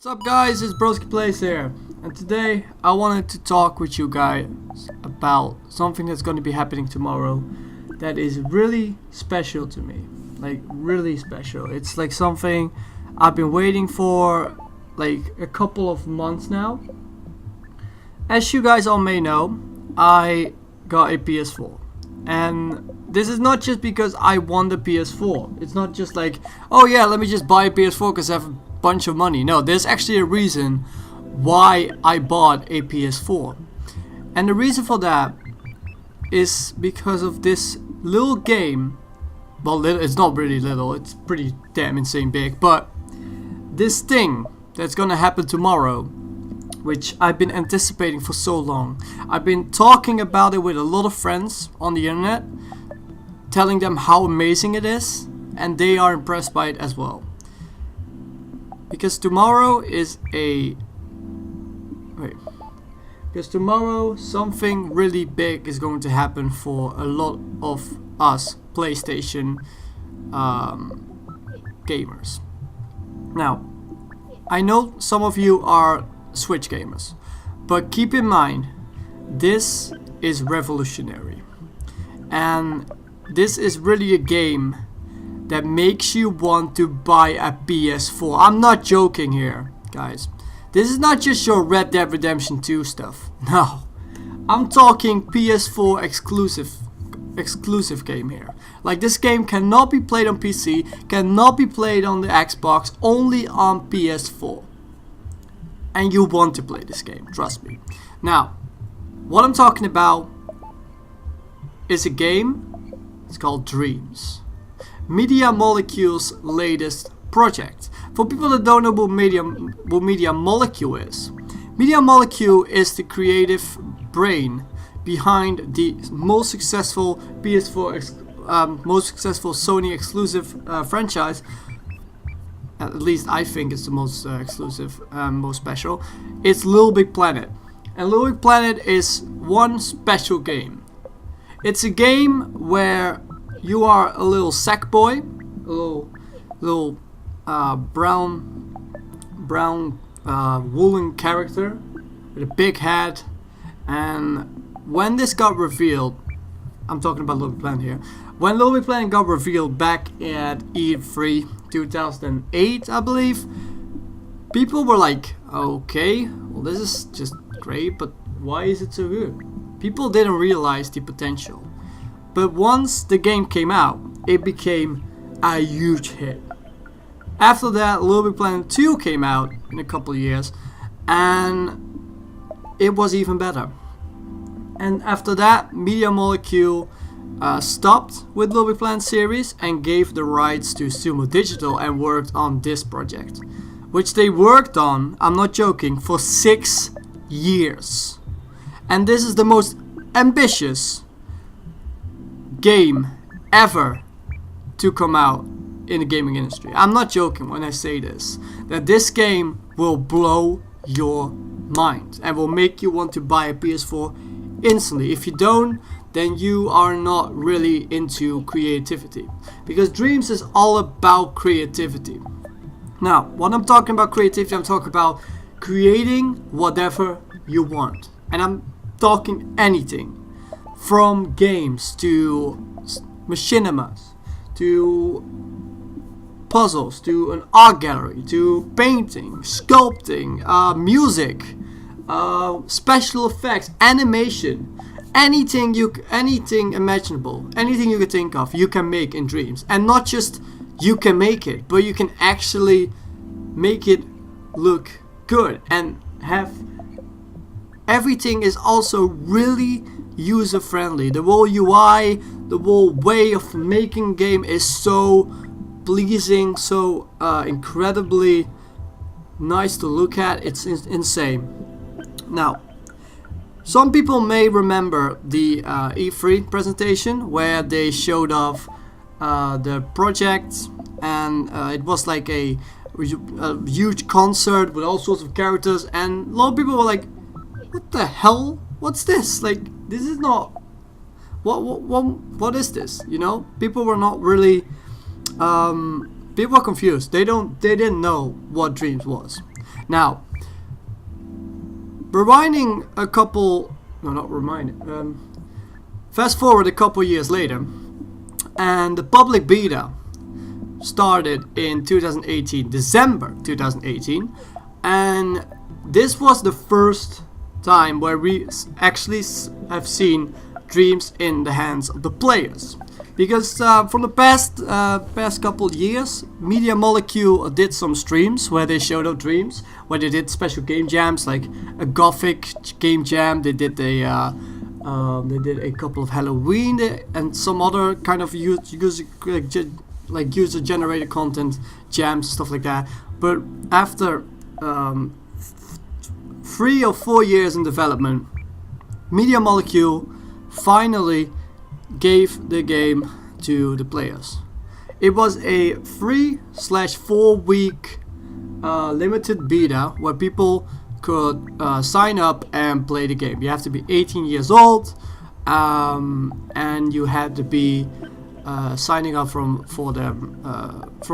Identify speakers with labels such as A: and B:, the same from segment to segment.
A: What's up guys, it's BroskiPlays here, and today I wanted to talk with you guys about something that's going to be happening tomorrow that is really special to me. Like really special. It's like something I've been waiting for like a couple of months now. As you guys all may know, I got a PS4, and this is not just because I want the PS4. It's not just like, oh yeah, let me just buy a PS4 because I have a bunch of money. No, there's actually a reason why I bought a PS4. And the reason for that is because of this little game. Well, it's not really little, it's pretty damn insane big. But this thing that's gonna happen tomorrow, which I've been anticipating for so long. I've been talking about it with a lot of friends on the internet, telling them how amazing it is, and they are impressed by it as well. Because tomorrow something really big is going to happen for a lot of us PlayStation gamers. Now, I know some of you are Switch gamers, but keep in mind, this is revolutionary, and this is really a game that makes you want to buy a PS4. I'm not joking here, guys. This is not just your Red Dead Redemption 2 stuff. No, I'm talking PS4 exclusive game here. Like, this game cannot be played on PC, cannot be played on the Xbox, only on PS4. And you want to play this game, trust me. Now, what I'm talking about is a game. It's called Dreams. Media Molecule's latest project. For people that don't know what Media Molecule is, Media Molecule is the creative brain behind the most successful PS4, most successful Sony exclusive franchise. At least I think it's the most exclusive, most special. It's Little Big Planet, and Little Big Planet is one special game. It's a game where you are a little sack boy, a little brown woolen character with a big head. And when this got revealed, I'm talking about Little Big Planet here. When Little Big Planet got revealed back at E3 2008, I believe, people were like, okay, well, this is just great, but why is it so good? People didn't realize the potential. But once the game came out, it became a huge hit. After that, Little Big Planet 2 came out in a couple of years, and it was even better. And after that, Media Molecule stopped with Little Big Planet series and gave the rights to Sumo Digital and worked on this project, which they worked on, I'm not joking, for 6 years. And this is the most ambitious game ever to come out in the gaming industry. I'm not joking when I say this, that this game will blow your mind and will make you want to buy a PS4 instantly. If you don't, then you are not really into creativity, because Dreams is all about creativity. Now, when I'm talking about creativity, I'm talking about creating whatever you want, and I'm talking anything from games to machinimas to puzzles to an art gallery to painting, sculpting, music, special effects, animation, anything imaginable, anything you could think of, you can make in Dreams. And not just you can make it, but you can actually make it look good, and have everything is also really user friendly. The whole UI, the whole way of making game is so pleasing, so incredibly nice to look at. It's insane. Now, some people may remember the E3 presentation where they showed off the project, and it was like a huge concert with all sorts of characters, and a lot of people were like, what the hell? What's this? Like, this is not... What is this? You know? People were not really... people were confused. They didn't know what Dreams was. Now, rewinding a couple, no, not rewinding, fast forward a couple years later, and the public beta started in 2018, December 2018, and this was the first time where we actually have seen Dreams in the hands of the players. Because from the past couple years, Media Molecule did some streams where they showed off Dreams, where they did special game jams, like a Gothic game jam. They did a couple of Halloween and some other kind of user-generated content jams, stuff like that. But after 3 or 4 years in development, Media Molecule finally gave the game to the players. It was a 3/4 week limited beta where people could sign up and play the game. You have to be 18 years old, and you had to be signing up from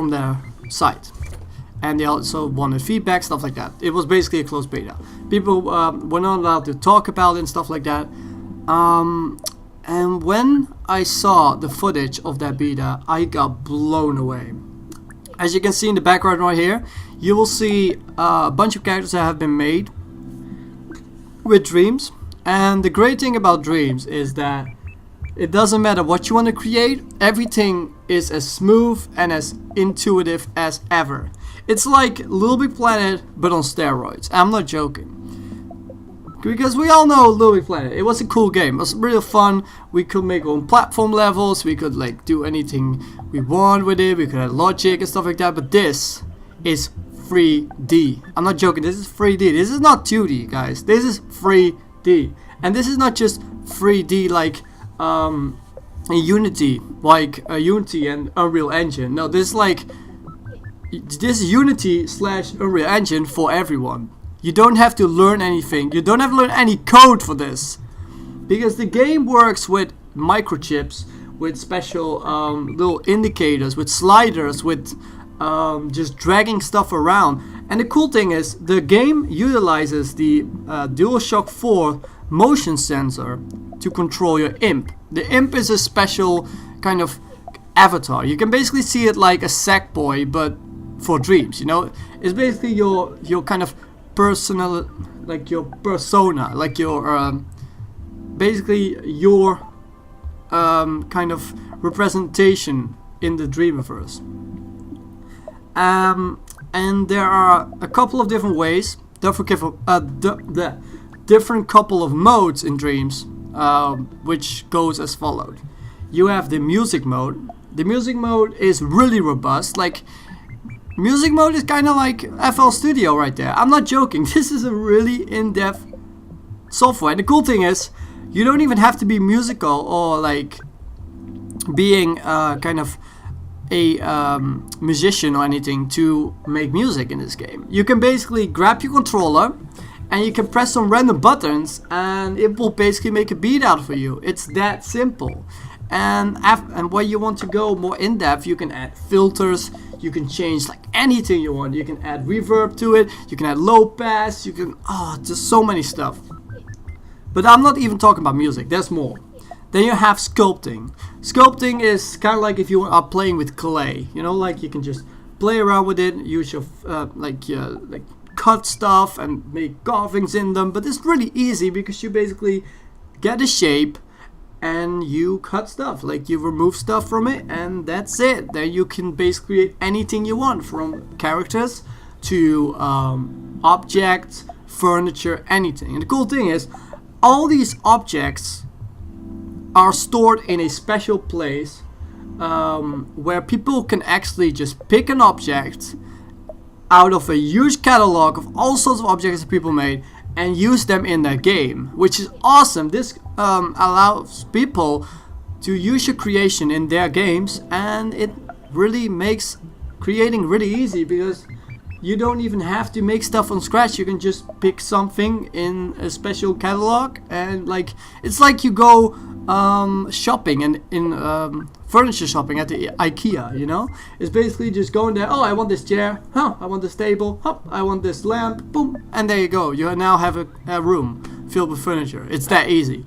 A: their site. And they also wanted feedback, stuff like that. It was basically a closed beta. People were not allowed to talk about it and stuff like that. And when I saw the footage of that beta, I got blown away. As you can see in the background right here, you will see a bunch of characters that have been made with Dreams. And the great thing about Dreams is that it doesn't matter what you want to create, everything is as smooth and as intuitive as ever. It's like Little Big Planet, but on steroids. I'm not joking. Because we all know Little Big Planet. It was a cool game. It was really fun. We could make our own platform levels. We could like do anything we want with it. We could have logic and stuff like that. But this is 3D. I'm not joking. This is 3D. This is not 2D, guys. This is 3D. And this is not just 3D like in Unity, like Unity and Unreal Engine. No, this is Unity / Unreal Engine for everyone. You don't have to learn anything. You don't have to learn any code for this. Because the game works with microchips, with special little indicators, with sliders, with just dragging stuff around. And the cool thing is, the game utilizes the DualShock 4 motion sensor to control your imp. The imp is a special kind of avatar. You can basically see it like a Sackboy, but for Dreams, you know? It's basically your kind of personal, like your persona, like your basically your kind of representation in the Dreamiverse. And there are a couple of different ways, the different couple of modes in Dreams, which goes as followed. You have the music mode. The music mode is really robust. Like, music mode is kind of like FL Studio right there. I'm not joking. This is a really in-depth software. And the cool thing is, you don't even have to be musical or like being kind of a musician or anything to make music in this game. You can basically grab your controller and you can press some random buttons and it will basically make a beat out for you. It's that simple. And when you want to go more in depth, you can add filters. You can change like anything you want. You can add reverb to it. You can add low pass. You can just so many stuff. But I'm not even talking about music. There's more. Then you have sculpting. Sculpting is kind of like if you are playing with clay. You know, like you can just play around with it. Use your like cut stuff and make carvings in them. But it's really easy because you basically get a shape and you cut stuff, like you remove stuff from it, and that's it. Then you can basically create anything you want, from characters to objects, furniture, anything. And the cool thing is, all these objects are stored in a special place where people can actually just pick an object out of a huge catalog of all sorts of objects that people made and use them in their game, which is awesome. This allows people to use your creation in their games, and it really makes creating really easy because you don't even have to make stuff from scratch. You can just pick something in a special catalog, and like it's like you go shopping and in furniture shopping at the IKEA, you know? It's basically just going there, oh, I want this chair, huh, I want this table, huh, I want this lamp, boom, and there you go. You now have a room filled with furniture. It's that easy.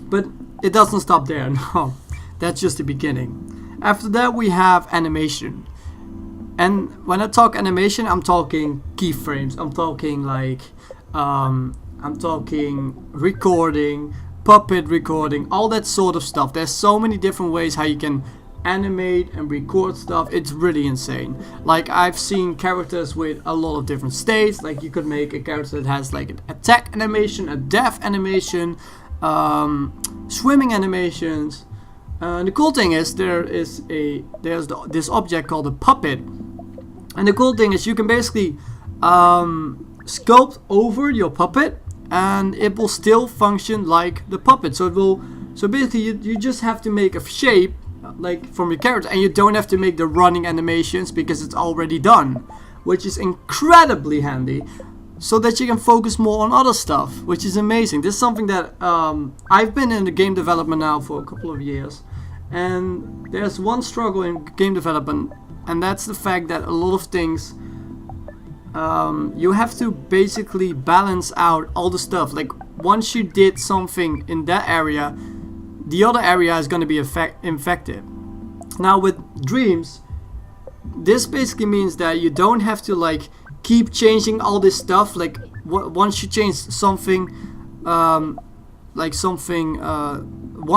A: But it doesn't stop there, no. That's just the beginning. After that we have animation. And when I talk animation, I'm talking keyframes. I'm talking like, I'm talking recording, puppet recording, all that sort of stuff. There's so many different ways how you can animate and record stuff. It's really insane. Like, I've seen characters with a lot of different states. Like, you could make a character that has like an attack animation, a death animation, swimming animations. The cool thing is there's this object called a puppet, and the cool thing is you can basically sculpt over your puppet, and it will still function like the puppet. So it will. So basically, you just have to make a shape like from your character, and you don't have to make the running animations because it's already done, which is incredibly handy. So that you can focus more on other stuff, which is amazing. This is something that I've been in the game development now for a couple of years, and there's one struggle in game development, and that's the fact that a lot of things you have to basically balance out all the stuff. Like, once you did something in that area, the other area is going to be infected. Now with dreams, this basically means that you don't have to like keep changing all this stuff. Like, once you change something, one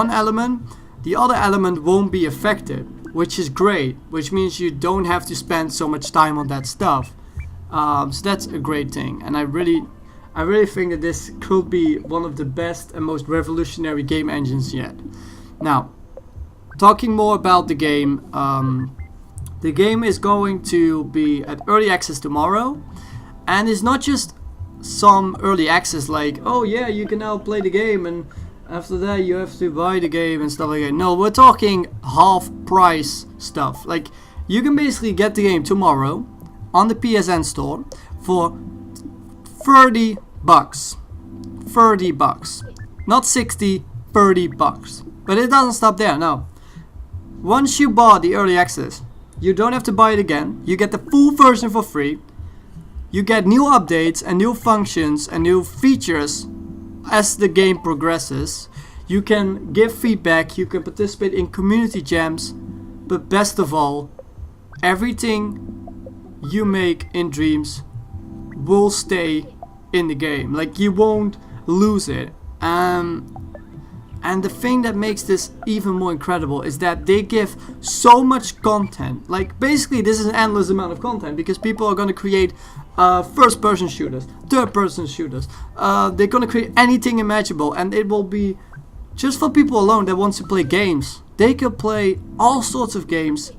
A: element, the other element won't be affected, which is great, which means you don't have to spend so much time on that stuff. So that's a great thing, and I really think that this could be one of the best and most revolutionary game engines yet. Now, talking more about the game, the game is going to be at early access tomorrow, and it's not just some early access like, oh yeah, you can now play the game and after that you have to buy the game and stuff like that. No, we're talking half price stuff. Like, you can basically get the game tomorrow on the PSN store for $30. $30. Not 60, $30. But it doesn't stop there, no. Once you bought the early access, you don't have to buy it again. You get the full version for free. You get new updates and new functions and new features as the game progresses. You can give feedback, you can participate in community jams, but best of all, everything you make in Dreams will stay in the game. Like, you won't lose it. And the thing that makes this even more incredible is that they give so much content. Like, basically this is an endless amount of content, because people are going to create first person shooters, third person shooters, they're going to create anything imaginable, and it will be just for people alone that wants to play games. They could play all sorts of games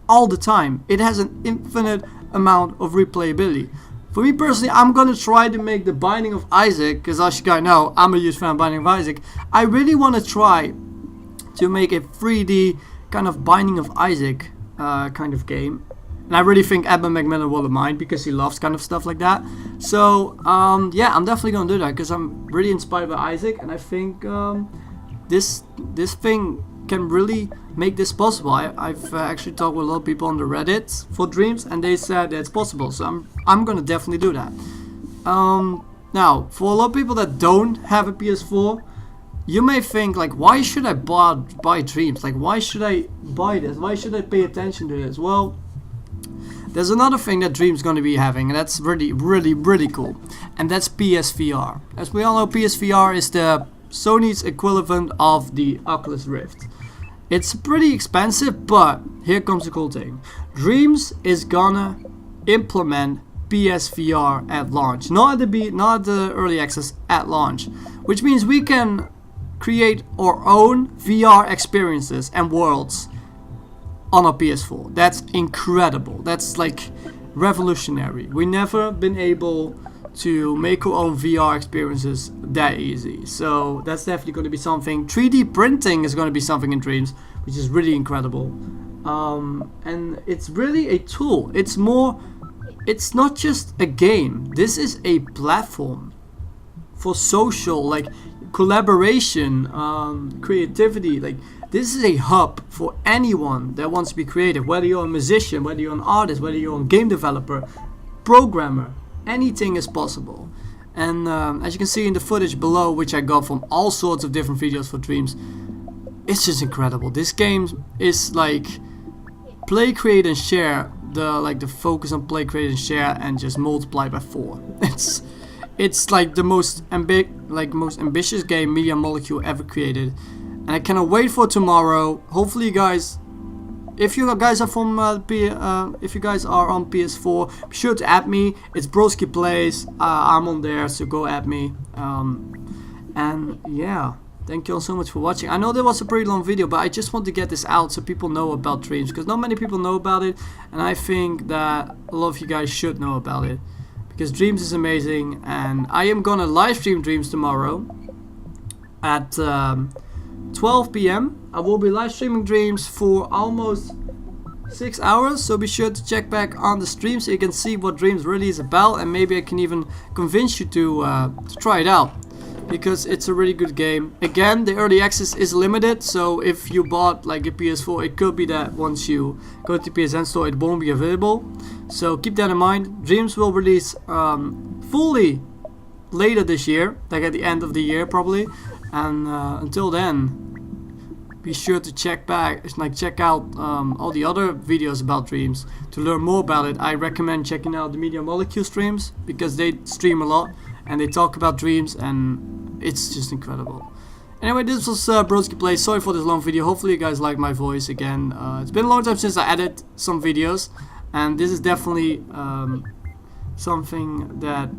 A: all the time. It has an infinite amount of replayability. For me personally, I'm gonna try to make the Binding of Isaac, because as you guys know, I'm a huge fan of Binding of Isaac. I really want to try to make a 3D kind of Binding of Isaac kind of game. And I really think Edmund McMillan will mind, because he loves kind of stuff like that. So yeah, I'm definitely gonna do that, because I'm really inspired by Isaac, and I think this thing can really make this possible. I've actually talked with a lot of people on the Reddit for Dreams, and they said that it's possible, so I'm gonna definitely do that. Now, for a lot of people that don't have a PS4, you may think like, why should I buy Dreams? Like, why should I buy this? Why should I pay attention to this? Well, there's another thing that Dream's gonna be having, and that's really cool, and that's PSVR. As we all know, PSVR is the Sony's equivalent of the Oculus Rift. It's pretty expensive, but here comes the cool thing. Dreams is gonna implement PSVR at launch, not at the early access, at launch, which means we can create our own VR experiences and worlds on our PS4. That's incredible. That's like revolutionary. We never been able to make our own VR experiences that easy. So that's definitely going to be something. 3D printing is going to be something in Dreams, which is really incredible. And it's really a tool. It's not just a game. This is a platform for social. Like, collaboration, creativity. Like, this is a hub for anyone that wants to be creative, whether you're a musician, whether you're an artist, whether you're a game developer, programmer. Anything is possible. And as you can see in the footage below, which I got from all sorts of different videos for Dreams, it's just incredible. This game is like play, create, and share. The focus on play, create, and share, and just multiply by 4. It's like the most ambitious game Media Molecule ever created, and I cannot wait for tomorrow. Hopefully, you guys, if you guys are from if you guys are on PS4, be sure to add me. It's BroskiPlays. I'm on there, so go add me. And yeah, thank you all so much for watching. I know there was a pretty long video, but I just want to get this out so people know about Dreams, because not many people know about it, and I think that a lot of you guys should know about it, because Dreams is amazing. And I am gonna live stream Dreams tomorrow at 12 p.m. I will be live streaming Dreams for almost 6 hours, so be sure to check back on the stream so you can see what Dreams really is about, and maybe I can even convince you to try it out, because it's a really good game. Again, the early access is limited, so if you bought like a PS4, it could be that once you go to the PSN store, it won't be available. So keep that in mind. Dreams will release fully later this year, like at the end of the year probably. And until then, be sure to check out all the other videos about Dreams to learn more about it. I recommend checking out the Media Molecule streams, because they stream a lot and they talk about Dreams, and it's just incredible. Anyway, this was BroskiPlays. Sorry for this long video. Hopefully you guys like my voice again. It's been a long time since I added some videos, and this is definitely something that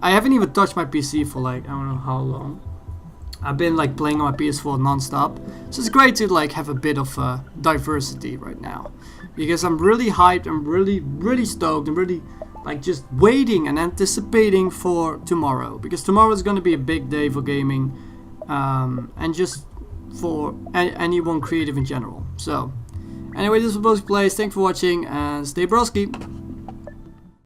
A: I haven't even touched my PC for like I don't know how long. I've been like playing on my PS4 non-stop, so it's great to like have a bit of diversity right now, because I'm really hyped. I'm really stoked. I'm really like just waiting and anticipating for tomorrow, because tomorrow is going to be a big day for gaming, and just for anyone creative in general. So anyway, this was BroskiPlays. Thanks for watching, and stay broski.